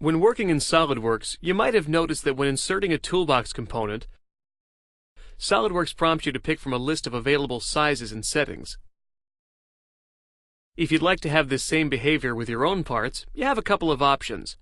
When working in SOLIDWORKS, you might have noticed that when inserting a toolbox component, SOLIDWORKS prompts you to pick from a list of available sizes and settings. If you'd like to have this same behavior with your own parts, you have a couple of options.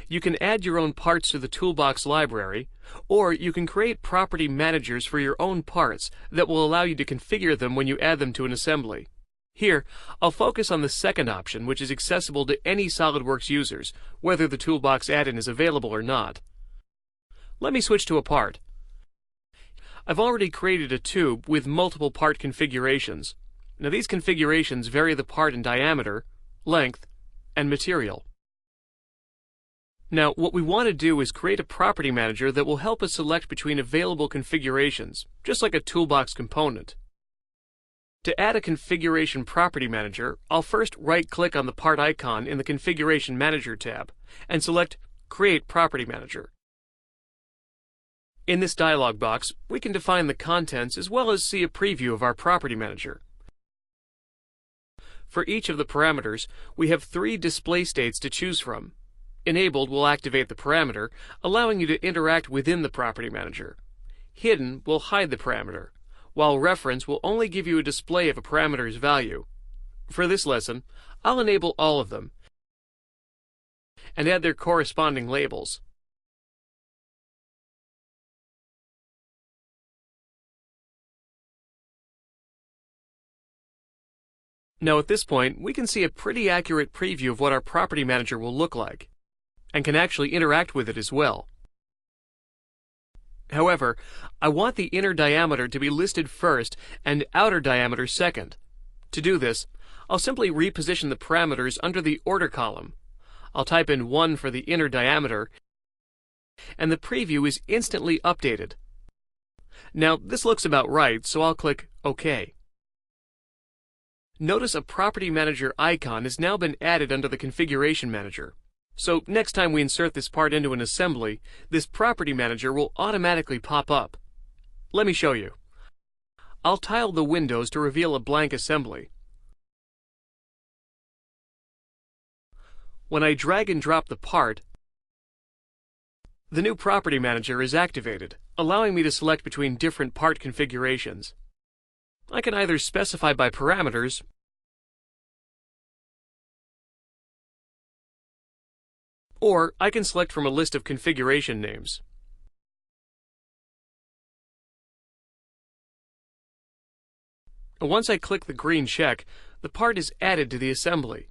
You can add your own parts to the toolbox library, or you can create property managers for your own parts that will allow you to configure them when you add them to an assembly. Here, I'll focus on the second option, which is accessible to any SOLIDWORKS users, whether the toolbox add-in is available or not. Let me switch to a part. I've already created a tube with multiple part configurations. Now these configurations vary the part in diameter, length, and material. Now what we want to do is create a property manager that will help us select between available configurations, just like a toolbox component. To add a configuration property manager, I'll first right-click on the part icon in the Configuration Manager tab and select Create Property Manager. In this dialog box, we can define the contents as well as see a preview of our property manager. For each of the parameters, we have 3 display states to choose from. Enabled will activate the parameter, allowing you to interact within the property manager. Hidden will hide the parameter, while Reference will only give you a display of a parameter's value. For this lesson, I'll enable all of them and add their corresponding labels. Now at this point, we can see a pretty accurate preview of what our property manager will look like, and can actually interact with it as well. However, I want the inner diameter to be listed first and outer diameter second. To do this, I'll simply reposition the parameters under the order column. I'll type in 1 for the inner diameter, and the preview is instantly updated. Now this looks about right, so I'll click OK. Notice a Property Manager icon has now been added under the Configuration Manager. So next time we insert this part into an assembly, this Property Manager will automatically pop up. Let me show you. I'll tile the windows to reveal a blank assembly. When I drag and drop the part, the new Property Manager is activated, allowing me to select between different part configurations. I can either specify by parameters, or I can select from a list of configuration names. Once I click the green check, the part is added to the assembly.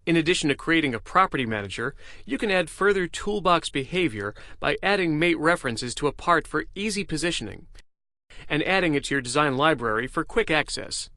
In addition to creating a property manager, you can add further toolbox behavior by adding mate references to a part for easy positioning and adding it to your design library for quick access.